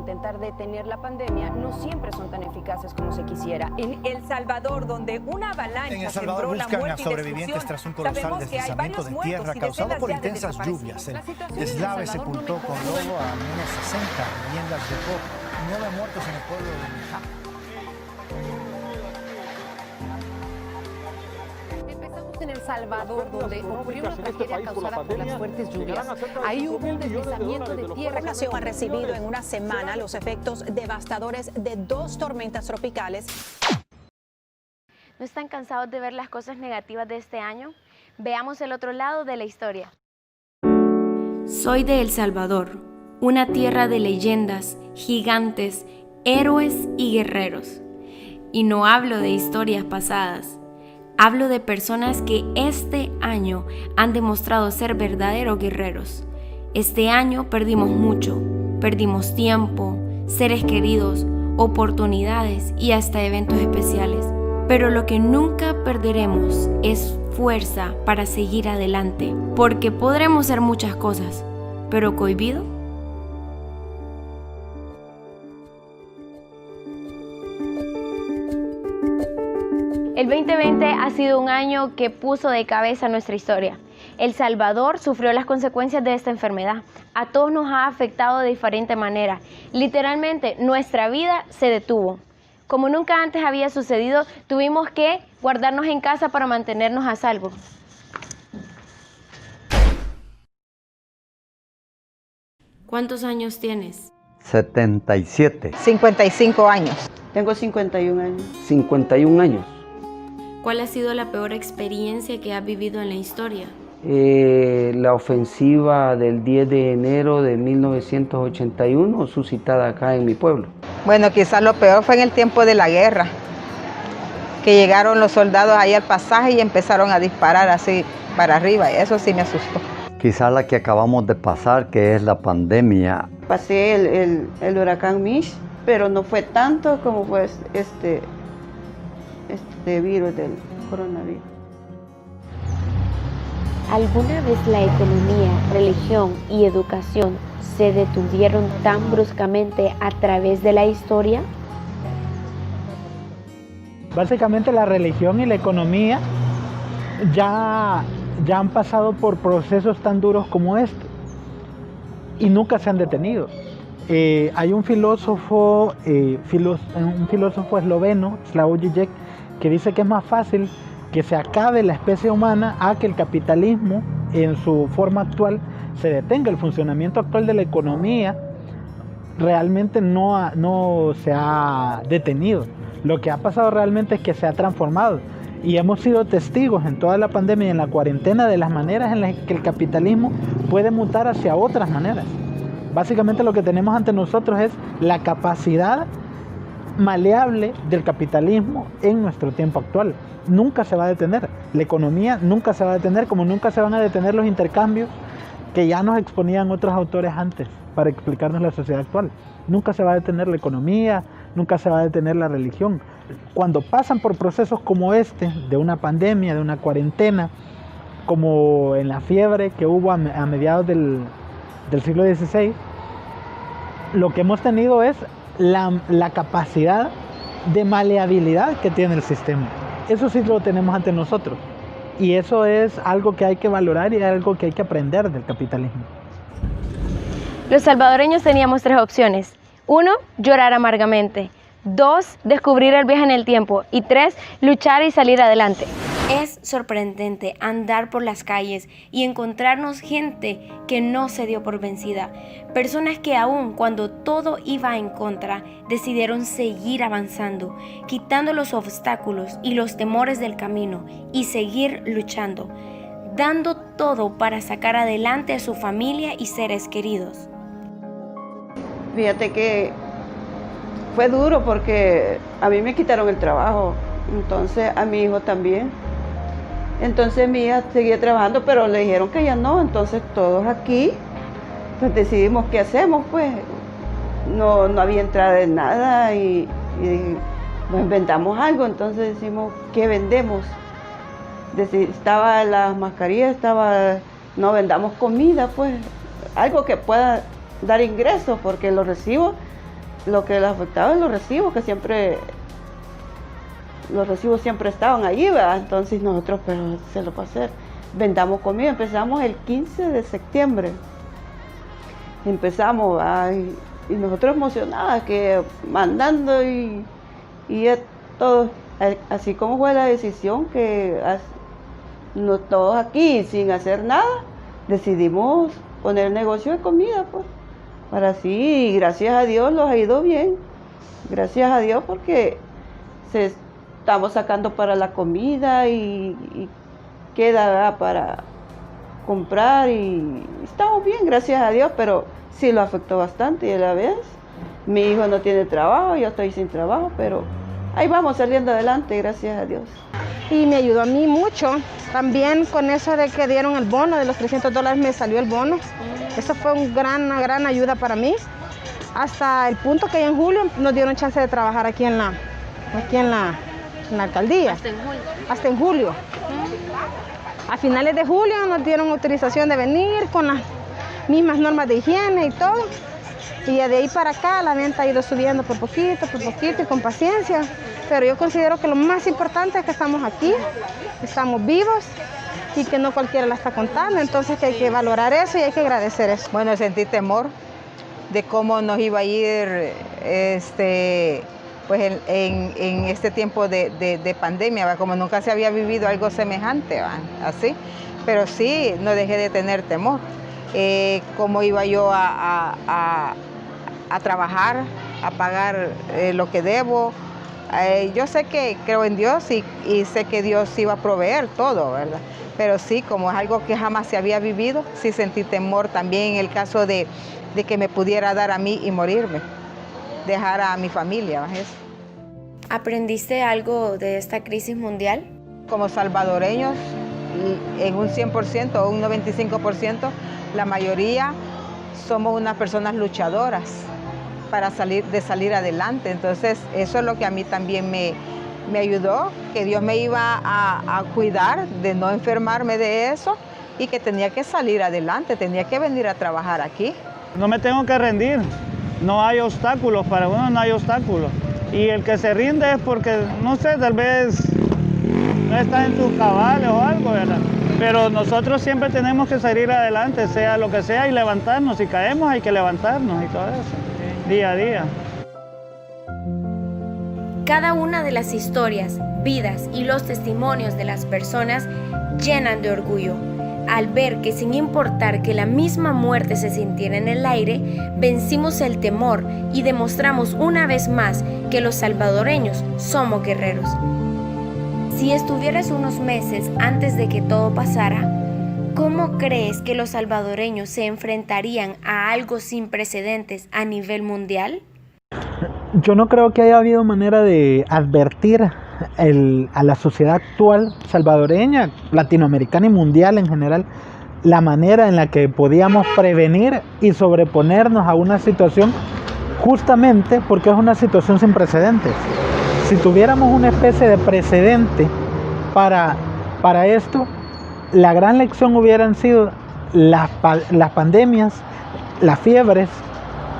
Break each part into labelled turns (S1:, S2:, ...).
S1: intentar detener la pandemia no siempre son tan eficaces como se quisiera.
S2: En El Salvador, donde una avalancha
S3: en El Salvador buscan a sobrevivientes tras un colosal deslizamiento de tierra causado por intensas lluvias. El deslave sepultó con lodo a menos 60 viviendas de Pop, 9 muertos en el pueblo de Mijá.
S1: En El Salvador, donde ocurrió una tragedia causada por las fuertes lluvias. Ahí hubo un deslizamiento de tierra.
S4: La nación ha recibido en una semana los efectos devastadores de 2 tormentas tropicales.
S5: ¿No están cansados de ver las cosas negativas de este año? Veamos el otro lado de la historia.
S6: Soy de El Salvador, una tierra de leyendas, gigantes, héroes y guerreros. Y no hablo de historias pasadas. Hablo de personas que este año han demostrado ser verdaderos guerreros. Este año perdimos mucho, perdimos tiempo, seres queridos, oportunidades y hasta eventos especiales. Pero lo que nunca perderemos es fuerza para seguir adelante, porque podremos ser muchas cosas, pero cohibido.
S5: El 2020 ha sido un año que puso de cabeza nuestra historia. El Salvador sufrió las consecuencias de esta enfermedad. A todos nos ha afectado de diferente manera. Literalmente, nuestra vida se detuvo. Como nunca antes había sucedido, tuvimos que guardarnos en casa para mantenernos a salvo.
S6: ¿Cuántos años tienes?
S7: 77.
S4: 55 años.
S8: Tengo 51 años.
S7: 51 años.
S6: ¿Cuál ha sido la peor experiencia que has vivido en la historia?
S7: La ofensiva del 10 de enero de 1981, suscitada acá en mi pueblo.
S9: Bueno, quizás lo peor fue en el tiempo de la guerra, que llegaron los soldados ahí al pasaje y empezaron a disparar así para arriba, y eso sí me asustó.
S7: Quizás la que acabamos de pasar, que es la pandemia.
S8: Pasé el huracán Mitch, pero no fue tanto como fue este virus del coronavirus.
S5: ¿Alguna vez la economía, religión y educación se detuvieron tan bruscamente a través de la historia?
S10: Básicamente la religión y la economía ya han pasado por procesos tan duros como este y nunca se han detenido. Hay un filósofo esloveno, Slavoj Žižek, que dice que es más fácil que se acabe la especie humana a que el capitalismo en su forma actual se detenga. El funcionamiento actual de la economía realmente no se ha detenido. Lo que ha pasado realmente es que se ha transformado y hemos sido testigos en toda la pandemia y en la cuarentena de las maneras en las que el capitalismo puede mutar hacia otras maneras. Básicamente lo que tenemos ante nosotros es la capacidad maleable del capitalismo en nuestro tiempo actual. Nunca se va a detener. La economía nunca se va a detener, como nunca se van a detener los intercambios que ya nos exponían otros autores antes para explicarnos la sociedad actual. Nunca se va a detener la economía, nunca se va a detener la religión. Cuando pasan por procesos como este, de una pandemia, de una cuarentena, como en la fiebre que hubo a mediados del siglo XVI, lo que hemos tenido es la capacidad de maleabilidad que tiene el sistema. Eso sí lo tenemos ante nosotros y eso es algo que hay que valorar y algo que hay que aprender del capitalismo.
S5: Los salvadoreños teníamos 3 opciones. 1, llorar amargamente. 2, descubrir el viaje en el tiempo. Y 3, luchar y salir adelante.
S6: Es sorprendente andar por las calles y encontrarnos gente que no se dio por vencida. Personas que aún cuando todo iba en contra, decidieron seguir avanzando, quitando los obstáculos y los temores del camino y seguir luchando, dando todo para sacar adelante a su familia y seres queridos.
S8: Fíjate que fue duro porque a mí me quitaron el trabajo, entonces a mi hijo también. Entonces mi hija seguía trabajando, pero le dijeron que ya no, entonces todos aquí pues decidimos qué hacemos, pues no había entrada de nada y nos inventamos algo, entonces decimos ¿qué vendemos? Estaba las mascarillas, no vendamos comida, pues algo que pueda dar ingresos, porque los recibos lo que les afectaba es los recibos, que siempre, los recibos siempre estaban ahí, ¿verdad? Entonces nosotros, pero se lo va a hacer. Vendamos comida, empezamos el 15 de septiembre. Empezamos, y nosotros emocionadas, que mandando y todo, así como fue la decisión que todos aquí sin hacer nada, decidimos poner negocio de comida, pues, para así, gracias a Dios los ha ido bien, gracias a Dios porque estamos sacando para la comida y queda, ¿verdad?, para comprar y estamos bien, gracias a Dios, pero sí lo afectó bastante y a la vez mi hijo no tiene trabajo, yo estoy sin trabajo, pero ahí vamos saliendo adelante, gracias a Dios.
S11: Y me ayudó a mí mucho, también con eso de que dieron el bono, de los $300 me salió el bono, eso fue una gran ayuda para mí, hasta el punto que en julio nos dieron chance de trabajar aquí en la alcaldía. Hasta en julio. A finales de julio nos dieron autorización de venir con las mismas normas de higiene y todo. Y de ahí para acá la venta ha ido subiendo por poquito y con paciencia. Pero yo considero que lo más importante es que estamos aquí, estamos vivos y que no cualquiera la está contando. Entonces que hay que valorar eso y hay que agradecer eso.
S9: Bueno, sentí temor de cómo nos iba a ir pues en este tiempo de pandemia, ¿va? Como nunca se había vivido algo semejante, ¿va? Así. Pero sí, no dejé de tener temor. Cómo iba yo a trabajar, a pagar lo que debo. Yo sé que creo en Dios y sé que Dios iba a proveer todo, ¿verdad? Pero sí, como es algo que jamás se había vivido, sí sentí temor también en el caso de que me pudiera dar a mí y morirme, dejar a mi familia, ¿ves?
S6: ¿Aprendiste algo de esta crisis mundial?
S9: Como salvadoreños, en un 100% o un 95%, la mayoría somos unas personas luchadoras para salir adelante. Entonces, eso es lo que a mí también me ayudó, que Dios me iba a cuidar de no enfermarme de eso y que tenía que salir adelante, tenía que venir a trabajar aquí.
S12: No me tengo que rendir, no hay obstáculos, para uno no hay obstáculos. Y el que se rinde es porque, no sé, tal vez no está en sus cabales o algo, ¿verdad? Pero nosotros siempre tenemos que salir adelante, sea lo que sea, y levantarnos. Si caemos hay que levantarnos y todo eso, día a día.
S6: Cada una de las historias, vidas y los testimonios de las personas llenan de orgullo al ver que sin importar que la misma muerte se sintiera en el aire, vencimos el temor y demostramos una vez más que los salvadoreños somos guerreros. Si estuvieras unos meses antes de que todo pasara, ¿cómo crees que los salvadoreños se enfrentarían a algo sin precedentes a nivel mundial?
S10: Yo no creo que haya habido manera de advertir a la sociedad actual salvadoreña, latinoamericana y mundial en general, la manera en la que podíamos prevenir y sobreponernos a una situación, justamente porque es una situación sin precedentes. Si tuviéramos una especie de precedente para esto, la gran lección hubieran sido las pandemias, las fiebres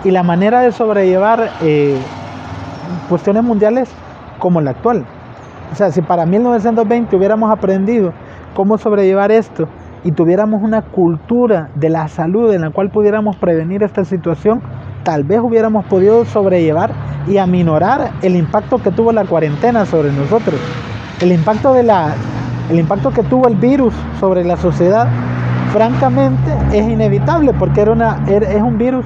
S10: y la manera de sobrellevar cuestiones mundiales como la actual. O sea, si para 1920 hubiéramos aprendido cómo sobrellevar esto y tuviéramos una cultura de la salud en la cual pudiéramos prevenir esta situación, tal vez hubiéramos podido sobrellevar y aminorar el impacto que tuvo la cuarentena sobre nosotros. El impacto que tuvo el virus sobre la sociedad, francamente, es inevitable porque es un virus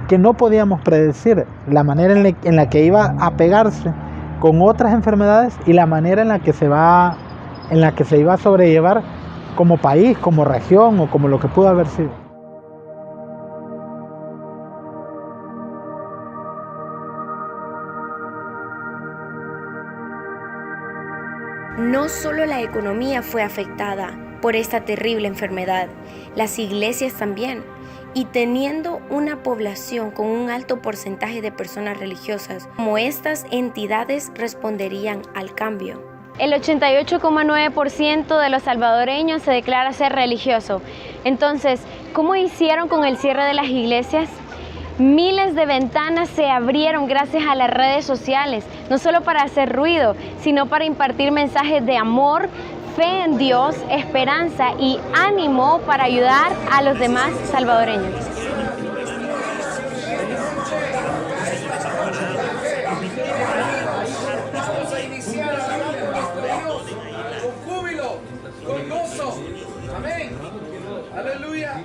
S10: que no podíamos predecir, la manera en la que iba a pegarse con otras enfermedades y la manera en la que se iba a sobrellevar como país, como región o como lo que pudo haber sido.
S6: No solo la economía fue afectada por esta terrible enfermedad, las iglesias también. Y teniendo una población con un alto porcentaje de personas religiosas, ¿cómo estas entidades responderían al cambio?
S5: El 88,9% de los salvadoreños se declara ser religioso. Entonces, ¿cómo hicieron con el cierre de las iglesias? Miles de ventanas se abrieron gracias a las redes sociales, no solo para hacer ruido, sino para impartir mensajes de amor, fe en Dios, esperanza y ánimo para ayudar a los demás salvadoreños.
S13: Vamos a iniciar con júbilo, con gozo. Amén. Aleluya.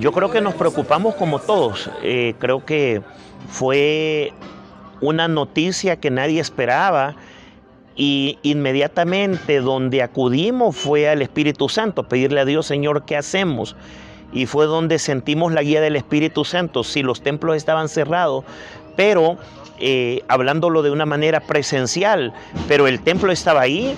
S14: Yo creo que nos preocupamos como todos. Creo que fue una noticia que nadie esperaba y inmediatamente donde acudimos fue al Espíritu Santo, pedirle a Dios, Señor, ¿qué hacemos? Y fue donde sentimos la guía del Espíritu Santo. Si los templos estaban cerrados, pero hablándolo de una manera presencial, pero el templo estaba ahí,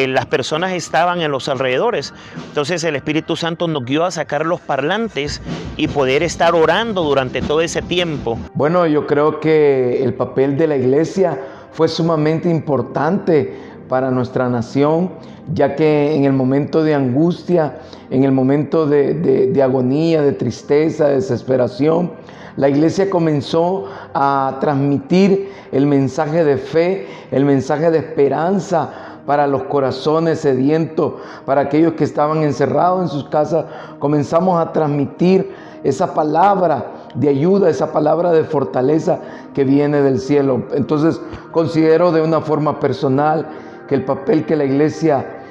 S14: las personas estaban en los alrededores. Entonces el Espíritu Santo nos guió a sacar los parlantes y poder estar orando durante todo ese tiempo.
S7: Bueno, yo creo que el papel de la iglesia fue sumamente importante para nuestra nación, ya que en el momento de angustia, en el momento de agonía, de tristeza, de desesperación, la iglesia comenzó a transmitir el mensaje de fe, el mensaje de esperanza para los corazones sedientos, para aquellos que estaban encerrados en sus casas. Comenzamos a transmitir esa palabra de ayuda, esa palabra de fortaleza que viene del cielo. Entonces considero de una forma personal que el papel que la iglesia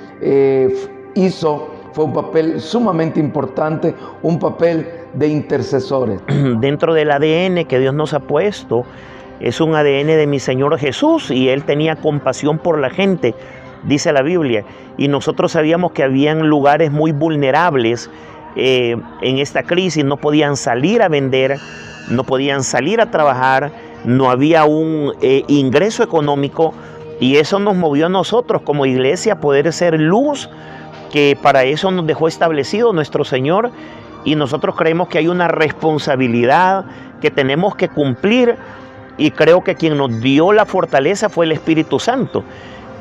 S7: hizo fue un papel sumamente importante, un papel de intercesores.
S14: Dentro del ADN que Dios nos ha puesto, es un ADN de mi Señor Jesús, y Él tenía compasión por la gente, dice la Biblia, y nosotros sabíamos que habían lugares muy vulnerables en esta crisis. No podían salir a vender, no podían salir a trabajar, no había un ingreso económico, y eso nos movió a nosotros como iglesia a poder ser luz, que para eso nos dejó establecido nuestro Señor, y nosotros creemos que hay una responsabilidad que tenemos que cumplir, y creo que quien nos dio la fortaleza fue el Espíritu Santo,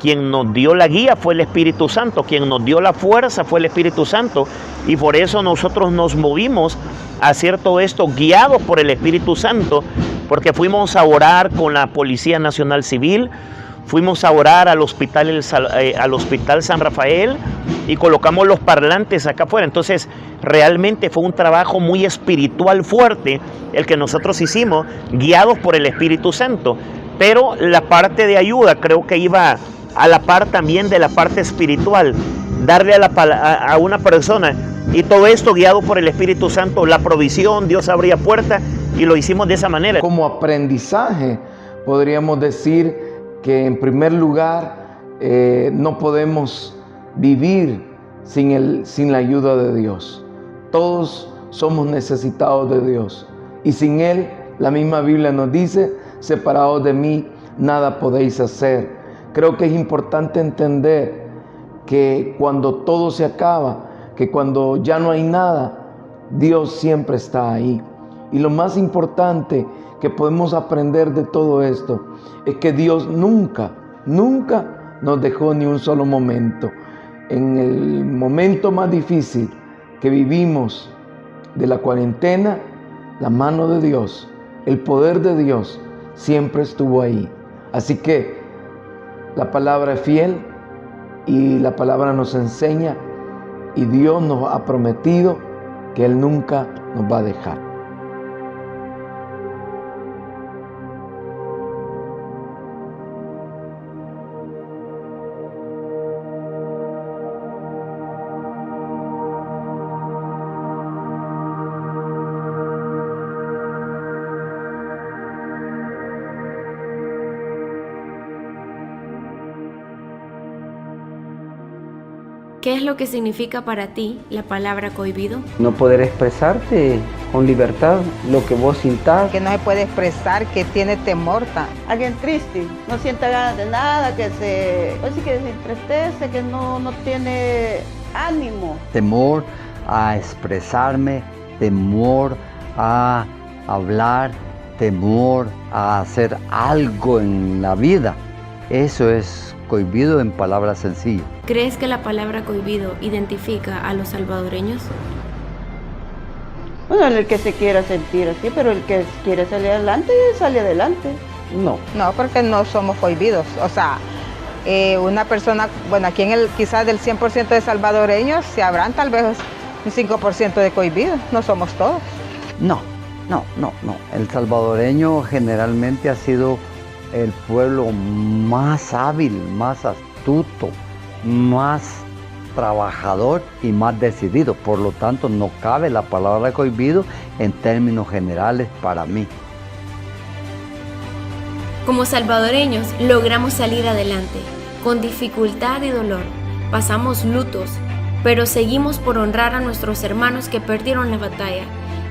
S14: quien nos dio la guía fue el Espíritu Santo, quien nos dio la fuerza fue el Espíritu Santo, y por eso nosotros nos movimos a hacer todo esto guiados por el Espíritu Santo, porque fuimos a orar con la Policía Nacional Civil, fuimos a orar al hospital San Rafael y colocamos los parlantes acá afuera. Entonces realmente fue un trabajo muy espiritual fuerte el que nosotros hicimos, guiados por el Espíritu Santo. Pero la parte de ayuda creo que iba a la par también de la parte espiritual, darle a una persona, y todo esto guiado por el Espíritu Santo, la provisión, Dios abría puertas, y lo hicimos de esa manera.
S7: Como aprendizaje podríamos decir que en primer lugar no podemos vivir sin la ayuda de Dios. Todos somos necesitados de Dios, y sin Él, la misma Biblia nos dice, separados de mí nada podéis hacer. Creo que es importante entender que cuando todo se acaba, que cuando ya no hay nada, Dios siempre está ahí. Y lo más importante que podemos aprender de todo esto es que Dios nunca nos dejó ni un solo momento. En el momento más difícil que vivimos de la cuarentena, la mano de Dios, el poder de Dios siempre estuvo ahí. Así que la palabra es fiel y la palabra nos enseña, y Dios nos ha prometido que Él nunca nos va a dejar.
S6: ¿Qué es lo que significa para ti la palabra cohibido?
S7: No poder expresarte con libertad lo que vos sintás.
S9: Que no se puede expresar, que tiene temor.
S8: Alguien triste, no siente ganas de nada, que se entristece, que no tiene ánimo.
S15: Temor a expresarme, temor a hablar, temor a hacer algo en la vida. Eso es cohibido en palabras sencillas.
S6: ¿Crees que la palabra cohibido identifica a los salvadoreños?
S8: Bueno, el que se quiera sentir así, pero el que quiere salir adelante, sale adelante.
S9: No, porque no somos cohibidos. O sea, una persona, bueno, aquí quizás del 100% de salvadoreños, se habrán tal vez un 5% de cohibidos, no somos todos.
S15: No. El salvadoreño generalmente ha sido el pueblo más hábil, más astuto, más trabajador y más decidido. Por lo tanto, no cabe la palabra cohibido en términos generales para mí.
S6: Como salvadoreños logramos salir adelante, con dificultad y dolor. Pasamos lutos, pero seguimos por honrar a nuestros hermanos que perdieron la batalla,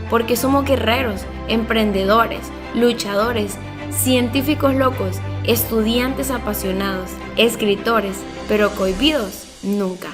S6: porque somos guerreros, emprendedores, luchadores, científicos locos, estudiantes apasionados, escritores, pero cohibidos nunca.